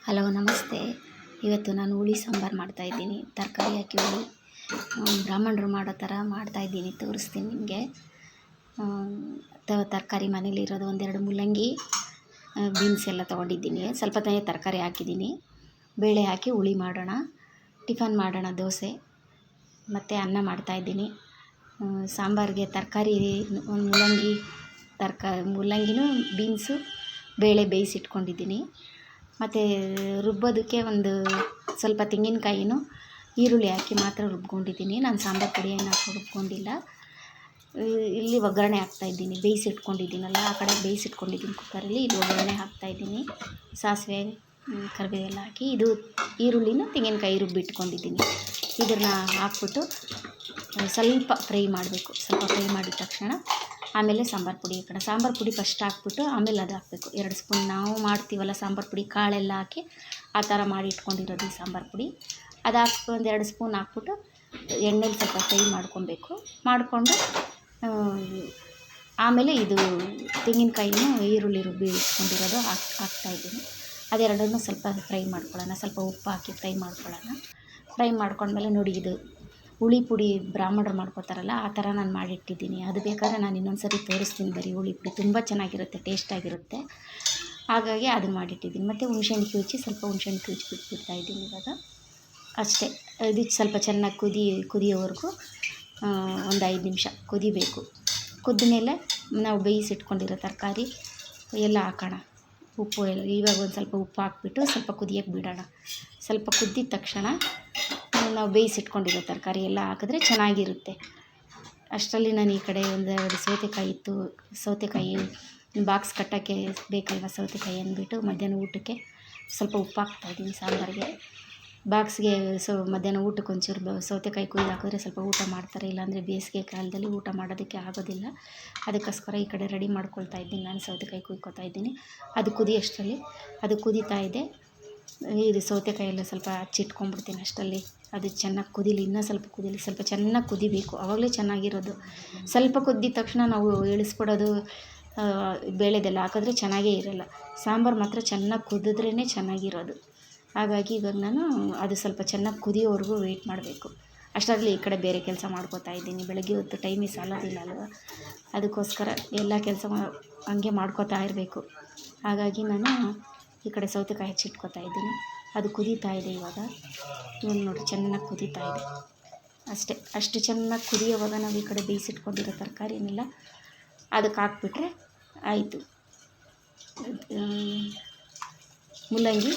Hello ನಮಸ್ತೆ. ಇವತ್ತು ನಾನು ಹುಳಿ ಸಾಂಬಾರು ಮಾಡ್ತಾಯಿದ್ದೀನಿ. ತರಕಾರಿ ಹಾಕಿ ಹುಳಿ ಬ್ರಾಹ್ಮಣರು ಮಾಡೋ ಥರ ಮಾಡ್ತಾಯಿದ್ದೀನಿ, ತೋರಿಸ್ತೀನಿ ನಿಮಗೆ. ತರಕಾರಿ ಮನೇಲಿರೋದು ಒಂದೆರಡು ಮೂಲಂಗಿ, ಬೀನ್ಸ್ ಎಲ್ಲ ತೊಗೊಂಡಿದ್ದೀನಿ. ಸ್ವಲ್ಪ ತರಕಾರಿ ಹಾಕಿದ್ದೀನಿ. ಬೇಳೆ ಹಾಕಿ ಹುಳಿ ಮಾಡೋಣ, ಟಿಫನ್ ಮಾಡೋಣ, ದೋಸೆ ಮತ್ತು ಅನ್ನ ಮಾಡ್ತಾಯಿದ್ದೀನಿ. ಸಾಂಬಾರಿಗೆ ತರಕಾರಿ ಒಂದು ಮೂಲಂಗಿನೂ ಬೀನ್ಸು ಬೇಳೆ ಬೇಯಿಸಿಟ್ಕೊಂಡಿದ್ದೀನಿ. ಮತ್ತು ರುಬ್ಬೋದಕ್ಕೆ ಒಂದು ಸ್ವಲ್ಪ ತೆಂಗಿನಕಾಯಿನೂ ಈರುಳ್ಳಿ ಹಾಕಿ ಮಾತ್ರ ರುಬ್ಕೊಂಡಿದ್ದೀನಿ. ನಾನು ಸಾಂಬಾರು ಪುಡಿ ಏನು ಹಾಕಿ ರುಬ್ಕೊಂಡಿಲ್ಲ. ಇಲ್ಲಿ ಒಗ್ಗರಣೆ ಹಾಕ್ತಾಯಿದ್ದೀನಿ. ಬೇಯಿಸಿಟ್ಕೊಂಡಿದ್ದೀನಲ್ಲ, ಆ ಕಡೆ ಬೇಯಿಸಿಟ್ಕೊಂಡಿದ್ದೀನಿ ಕುಕ್ಕರಲ್ಲಿ. ಇಲ್ಲಿ ಒಗ್ಗರಣೆ ಹಾಕ್ತಾಯಿದ್ದೀನಿ. ಸಾಸಿವೆ, ಕರಿಬೇವೆಲ್ಲ ಹಾಕಿ, ಇದು ಈರುಳ್ಳಿನ ತೆಂಗಿನಕಾಯಿ ರುಬ್ಬಿಟ್ಕೊಂಡಿದ್ದೀನಿ. ಇದನ್ನು ಹಾಕ್ಬಿಟ್ಟು ಸ್ವಲ್ಪ ಫ್ರೈ ಮಾಡಬೇಕು. ಸ್ವಲ್ಪ ಫ್ರೈ ಮಾಡಿದ ತಕ್ಷಣ ಆಮೇಲೆ ಸಾಂಬಾರು ಪುಡಿ, ಈ ಕಡೆ ಸಾಂಬಾರು ಪುಡಿ ಫಸ್ಟ್ ಹಾಕ್ಬಿಟ್ಟು ಆಮೇಲೆ ಅದು ಹಾಕಬೇಕು. 2 ಸ್ಪೂನ್ ನಾವು ಮಾಡ್ತೀವಲ್ಲ ಸಾಂಬಾರು ಪುಡಿ, ಕಾಳೆಲ್ಲ ಹಾಕಿ ಆ ಥರ ಮಾಡಿ ಇಟ್ಕೊಂಡಿರೋದು ಈ ಸಾಂಬಾರು ಪುಡಿ. ಅದು ಹಾಕಿ ಒಂದು 2 ಸ್ಪೂನ್ ಹಾಕ್ಬಿಟ್ಟು ಎಣ್ಣೆಲಿ ಸ್ವಲ್ಪ ಫ್ರೈ ಮಾಡ್ಕೊಬೇಕು. ಮಾಡಿಕೊಂಡು ಆಮೇಲೆ ಇದು ತೆಂಗಿನಕಾಯಿನೂ ಈರುಳ್ಳಿ ರುಬ್ಬಿ ಇಟ್ಕೊಂಡಿರೋದು ಹಾಕ್ತಾಯಿದ್ದೀನಿ. ಅದೆರಡನ್ನೂ ಸ್ವಲ್ಪ ಫ್ರೈ ಮಾಡ್ಕೊಳ್ಳೋಣ. ಸ್ವಲ್ಪ ಉಪ್ಪು ಹಾಕಿ ಫ್ರೈ ಮಾಡ್ಕೊಳ್ಳೋಣ. ಫ್ರೈ ಮಾಡ್ಕೊಂಡ್ಮೇಲೆ ನೋಡಿ, ಇದು ಹುಳಿ ಪುಡಿ ಬ್ರಾಹ್ಮಣರು ಮಾಡ್ಕೋತಾರಲ್ಲ, ಆ ಥರ ನಾನು ಮಾಡಿಟ್ಟಿದ್ದೀನಿ. ಅದು ಬೇಕಾದ್ರೆ ನಾನು ಇನ್ನೊಂದು ಸರಿ ತೋರಿಸ್ತೀನಿ. ಬರೀ ಹುಳಿ ಪುಡಿ ತುಂಬ ಚೆನ್ನಾಗಿರುತ್ತೆ, ಟೇಸ್ಟಾಗಿರುತ್ತೆ. ಹಾಗಾಗಿ ಅದನ್ನು ಮಾಡಿಟ್ಟಿದ್ದೀನಿ. ಮತ್ತು ಹುಣಸೆಹಣ್ಣು ಕಿವುಚಿ, ಸ್ವಲ್ಪ ಹುಣಸೆಹಣ್ಣು ಕಿವುಚಿ ಬಿಟ್ಬಿಡ್ತಾಯಿದ್ದೀನಿ ಇವಾಗ. ಅಷ್ಟೇ. ಇದಕ್ಕೆ ಸ್ವಲ್ಪ ಚೆನ್ನಾಗಿ ಕುದಿಯೋವರೆಗೂ ಒಂದು 5 ನಿಮಿಷ ಕುದಿಬೇಕು. ಕುದ್ದ ಮೇಲೆ ನಾವು ಬೇಯಿಸಿಟ್ಕೊಂಡಿರೋ ತರಕಾರಿ ಎಲ್ಲ ಹಾಕೋಣ. ಉಪ್ಪು ಎಲ್ಲ ಇವಾಗ ಒಂದು ಸ್ವಲ್ಪ ಉಪ್ಪು ಹಾಕ್ಬಿಟ್ಟು ಸ್ವಲ್ಪ ಕುದಿಯೋಕ್ಕೆ ಬಿಡೋಣ. ಸ್ವಲ್ಪ ಕುದ್ದಿದ ತಕ್ಷಣ ನಾವು ಬೇಯಿಸಿಟ್ಕೊಂಡಿರೋ ತರಕಾರಿ ಎಲ್ಲ ಹಾಕಿದ್ರೆ ಚೆನ್ನಾಗಿರುತ್ತೆ. ಅಷ್ಟರಲ್ಲಿ ನಾನು ಈ ಕಡೆ ಒಂದೆರಡು ಸೌತೆಕಾಯಿ ಇತ್ತು. ಸೌತೆಕಾಯಿ ಬಾಕ್ಸ್ ಕಟ್ಟೋಕ್ಕೆ ಬೇಕಲ್ವ ಸೌತೆಕಾಯಿ ಅಂದ್ಬಿಟ್ಟು ಮಧ್ಯಾಹ್ನ ಊಟಕ್ಕೆ ಸ್ವಲ್ಪ ಉಪ್ಪು ಹಾಕ್ತಾಯಿದ್ದೀನಿ ಸಾಂಬಾರಿಗೆ. ಬಾಕ್ಸ್ಗೆ ಮಧ್ಯಾಹ್ನ ಊಟಕ್ಕೆ ಒಂಚೂರು ಸೌತೆಕಾಯಿ ಕುಯ್ದು ಹಾಕಿದ್ರೆ ಸ್ವಲ್ಪ ಊಟ ಮಾಡ್ತಾರೆ. ಇಲ್ಲಾಂದರೆ ಬೇಸಿಗೆ ಕಾಲದಲ್ಲಿ ಊಟ ಮಾಡೋದಕ್ಕೆ ಆಗೋದಿಲ್ಲ. ಅದಕ್ಕೋಸ್ಕರ ಈ ಕಡೆ ರೆಡಿ ಮಾಡ್ಕೊಳ್ತಾ ಇದ್ದೀನಿ. ನಾನು ಸೌತೆಕಾಯಿ ಕುಯ್ಕೊತಾ ಇದ್ದೀನಿ. ಅದು ಕುದಿಯೋಷ್ಟರಲ್ಲಿ ಅದು ಕುದೀತಾ ಇದೆ. ಇದು ಸೌತೆಕಾಯಿ ಎಲ್ಲ ಸ್ವಲ್ಪ ಹಚ್ಚಿಟ್ಕೊಂಡ್ಬಿಡ್ತೀನಿ ಅಷ್ಟರಲ್ಲಿ. ಅದು ಚೆನ್ನಾಗಿ ಕುದೀಲಿ, ಇನ್ನೂ ಸ್ವಲ್ಪ ಕುದೀಲಿ, ಸ್ವಲ್ಪ ಚೆನ್ನಾಗಿ ಕುದಿಬೇಕು, ಆವಾಗಲೇ ಚೆನ್ನಾಗಿರೋದು. ಸ್ವಲ್ಪ ಕುದ್ದಿದ ತಕ್ಷಣ ನಾವು ಇಳಿಸ್ಬಿಡೋದು, ಬೇಳೆದೆಲ್ಲ ಹಾಕಿದ್ರೆ ಚೆನ್ನಾಗೇ ಇರೋಲ್ಲ. ಸಾಂಬಾರು ಮಾತ್ರ ಚೆನ್ನಾಗಿ ಕುದಿದ್ರೇ ಚೆನ್ನಾಗಿರೋದು. ಹಾಗಾಗಿ ಇವಾಗ ನಾನು ಅದು ಸ್ವಲ್ಪ ಚೆನ್ನಾಗಿ ಕುದಿಯೋವರೆಗೂ ವೆಯ್ಟ್ ಮಾಡಬೇಕು. ಅಷ್ಟರಲ್ಲಿ ಈ ಕಡೆ ಬೇರೆ ಕೆಲಸ ಮಾಡ್ಕೋತಾ ಇದ್ದೀನಿ. ಬೆಳಗ್ಗೆ ಹೊತ್ತು ಟೈಮೇ ಸಾಲೋದಿಲ್ಲ ಅಲ್ವ, ಅದಕ್ಕೋಸ್ಕರ ಎಲ್ಲ ಕೆಲಸ ಹಂಗೆ ಮಾಡ್ಕೋತಾ ಇರಬೇಕು. ಹಾಗಾಗಿ ನಾನು ಈ ಕಡೆ ಸೌತೆಕಾಯಿ ಹೆಚ್ಚಿಟ್ಕೋತಾ ಇದ್ದೀನಿ. ಅದು ಕುದೀತಾ ಇದೆ ಇವಾಗ. ನೋಡಿ, ಚೆನ್ನಾಗಿ ಕುದೀತಾ ಇದೆ. ಅಷ್ಟು ಚೆನ್ನಾಗಿ ಕುದಿಯೋವಾಗ ನಾವು ಈ ಕಡೆ ಬೇಯಿಸಿಟ್ಕೊಂಡಿರೋ ತರಕಾರಿನೆಲ್ಲ ಅದಕ್ಕೆ ಹಾಕ್ಬಿಟ್ರೆ ಆಯಿತು. ಮೂಲಂಗಿ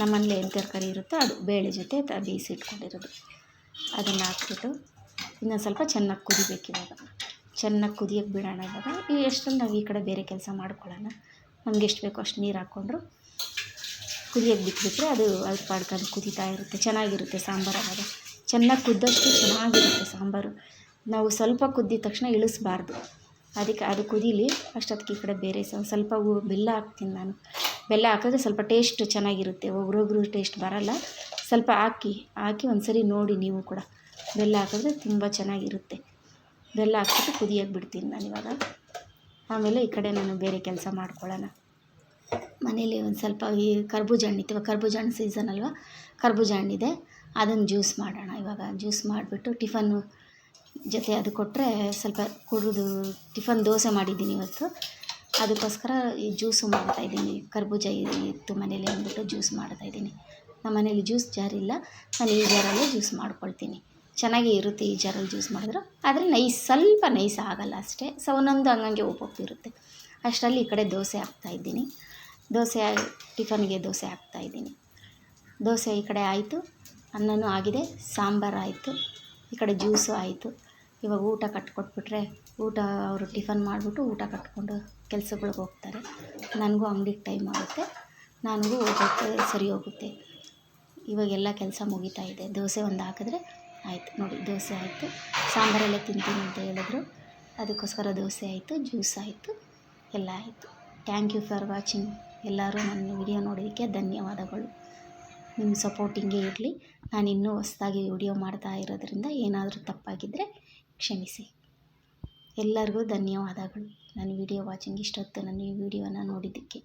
ನಮ್ಮನೇಲಿ ಏನು ತರಕಾರಿ ಇರುತ್ತೋ ಅದು ಬೇಳೆ ಜೊತೆ ಬೇಯಿಸಿಟ್ಕೊಂಡಿರೋದು ಅದನ್ನು ಹಾಕ್ಬಿಟ್ಟು ಇನ್ನೊಂದು ಸ್ವಲ್ಪ ಚೆನ್ನಾಗಿ ಕುದಿಬೇಕು. ಇವಾಗ ಚೆನ್ನಾಗಿ ಕುದಿಯೋಕ್ಕೆ ಬಿಡೋಣ. ಇವಾಗ ಎಷ್ಟರಲ್ಲಿ ನಾವು ಈ ಕಡೆ ಬೇರೆ ಕೆಲಸ ಮಾಡ್ಕೊಳ್ಳೋಣ. ನಮ್ಗೆ ಎಷ್ಟು ಬೇಕೋ ಅಷ್ಟು ನೀರು ಹಾಕ್ಕೊಂಡ್ರು ಕುದಿಯೋಕ್ಕೆ ಬಿಟ್ಬಿಟ್ರೆ ಅದು ಪಾಡ್ಕೊಂಡು ಕುದೀತಾ ಇರುತ್ತೆ. ಚೆನ್ನಾಗಿರುತ್ತೆ ಸಾಂಬಾರು. ಆವಾಗ ಚೆನ್ನಾಗಿ ಕುದ್ದಷ್ಟು ಚೆನ್ನಾಗಿರುತ್ತೆ ಸಾಂಬಾರು. ನಾವು ಸ್ವಲ್ಪ ಕುದ್ದಿದ ತಕ್ಷಣ ಇಳಿಸ್ಬಾರ್ದು. ಅದಕ್ಕೆ ಅದು ಕುದೀಲಿ. ಅಷ್ಟೊತ್ತಿಗೆ ಈ ಕಡೆ ಬೇರೆ ಸ್ವಲ್ಪ ಬೆಲ್ಲ ಹಾಕ್ತೀನಿ ನಾನು. ಬೆಲ್ಲ ಹಾಕಿದ್ರೆ ಸ್ವಲ್ಪ ಟೇಸ್ಟ್ ಚೆನ್ನಾಗಿರುತ್ತೆ. ಒಬ್ರೊಬ್ರು ಟೇಸ್ಟ್ ಬರೋಲ್ಲ. ಸ್ವಲ್ಪ ಹಾಕಿ ಒಂದು ಸರಿ ನೋಡಿ ನೀವು ಕೂಡ. ಬೆಲ್ಲ ಹಾಕಿದ್ರೆ ತುಂಬ ಚೆನ್ನಾಗಿರುತ್ತೆ. ಬೆಲ್ಲ ಹಾಕ್ಬಿಟ್ಟು ಕುದಿಯೋಕ್ಕೆ ಬಿಡ್ತೀನಿ ನಾನಿವಾಗ. ಆಮೇಲೆ ಈ ಕಡೆ ನಾನು ಬೇರೆ ಕೆಲಸ ಮಾಡ್ಕೊಳ್ಳೋಣ. ಮನೇಲಿ ಒಂದು ಸ್ವಲ್ಪ ಈ ಕರ್ಬೂಜ ಹಣ್ಣಿತ್ತು. ಇವಾಗ ಕರ್ಬೂಜ ಹಣ್ಣು ಸೀಸನ್ ಅಲ್ವ, ಕರ್ಬೂಜ ಹಣ್ಣಿದೆ. ಅದನ್ನು ಜ್ಯೂಸ್ ಮಾಡೋಣ ಇವಾಗ. ಜ್ಯೂಸ್ ಮಾಡಿಬಿಟ್ಟು ಟಿಫನ್ನು ಜೊತೆ ಅದು ಕೊಟ್ಟರೆ ಸ್ವಲ್ಪ ಕುಡಿದು. ಟಿಫನ್ ದೋಸೆ ಮಾಡಿದ್ದೀನಿ ಇವತ್ತು, ಅದಕ್ಕೋಸ್ಕರ ಈ ಜ್ಯೂಸು ಮಾಡ್ತಾಯಿದ್ದೀನಿ. ಕರ್ಬೂಜ ಇತ್ತು ಮನೇಲಿ ಅಂದ್ಬಿಟ್ಟು ಜ್ಯೂಸ್ ಮಾಡ್ತಾಯಿದ್ದೀನಿ. ನಮ್ಮ ಮನೇಲಿ ಜ್ಯೂಸ್ ಜಾರ್ ಇಲ್ಲ, ನಾನು ಈ ಜಾರಲ್ಲೇ ಜ್ಯೂಸ್ ಮಾಡ್ಕೊಳ್ತೀನಿ. ಚೆನ್ನಾಗೇ ಇರುತ್ತೆ ಈ ಜಾರಲ್ಲಿ ಜ್ಯೂಸ್ ಮಾಡಿದ್ರು. ಆದರೆ ಸ್ವಲ್ಪ ನೈಸ್ ಆಗೋಲ್ಲ ಅಷ್ಟೇ. ಒಂದೊಂದು ಹಂಗಂಗೆ ಒಪ್ಪೊಪ್ಪಿರುತ್ತೆ. ಅಷ್ಟರಲ್ಲಿ ಈ ಕಡೆ ದೋಸೆ ಹಾಕ್ತಾಯಿದ್ದೀನಿ. ಟಿಫನ್ಗೆ ದೋಸೆ ಹಾಕ್ತಾಯಿದ್ದೀನಿ. ದೋಸೆ ಈ ಕಡೆ ಆಯಿತು, ಅನ್ನನೂ ಆಗಿದೆ, ಸಾಂಬಾರು ಆಯಿತು, ಈ ಕಡೆ ಜ್ಯೂಸು ಆಯಿತು. ಇವಾಗ ಊಟ ಕಟ್ಕೊಟ್ಬಿಟ್ರೆ ಅವರು ಟಿಫನ್ ಮಾಡಿಬಿಟ್ಟು ಊಟ ಕಟ್ಕೊಂಡು ಕೆಲಸಗಳಿಗೆ ಹೋಗ್ತಾರೆ. ನನಗೂ ಅಂಗಡಿಗೆ ಟೈಮ್ ಆಗುತ್ತೆ, ನನಗೂ ಹೋಗೋಕ್ಕೆ ಸರಿ ಹೋಗುತ್ತೆ. ಇವಾಗೆಲ್ಲ ಕೆಲಸ ಮುಗಿತಾ ಇದೆ. ದೋಸೆ ಒಂದು ಹಾಕಿದ್ರೆ ಆಯಿತು. ನೋಡಿ, ದೋಸೆ ಆಯಿತು. ಸಾಂಬಾರೆಲ್ಲ ತಿಂತೀನಿ ಅಂತ ಹೇಳಿದ್ರು, ಅದಕ್ಕೋಸ್ಕರ ದೋಸೆ ಆಯಿತು, ಜ್ಯೂಸ್ ಆಯಿತು, ಎಲ್ಲ ಆಯಿತು. Thank you for watching. ಎಲ್ಲರೂ ನನ್ನ ವಿಡಿಯೋ ನೋಡೋದಕ್ಕೆ ಧನ್ಯವಾದಗಳು. ನಿಮ್ಮ ಸಪೋರ್ಟ್ ಹಿಂಗೆ ಇರಲಿ. ನಾನು ಇನ್ನೂ ಹೊಸದಾಗಿ ವಿಡಿಯೋ ಮಾಡ್ತಾ ಇರೋದ್ರಿಂದ ಏನಾದರೂ ತಪ್ಪಾಗಿದ್ದರೆ ಕ್ಷಮಿಸಿ. ಎಲ್ಲರಿಗೂ ಧನ್ಯವಾದಗಳು. ನನ್ನ ವಿಡಿಯೋ ವಾಚಿಂಗ್ ಇಷ್ಟೊತ್ತು ನನ್ನ ಈ ವಿಡಿಯೋನ ನೋಡಿದ್ದಕ್ಕೆ.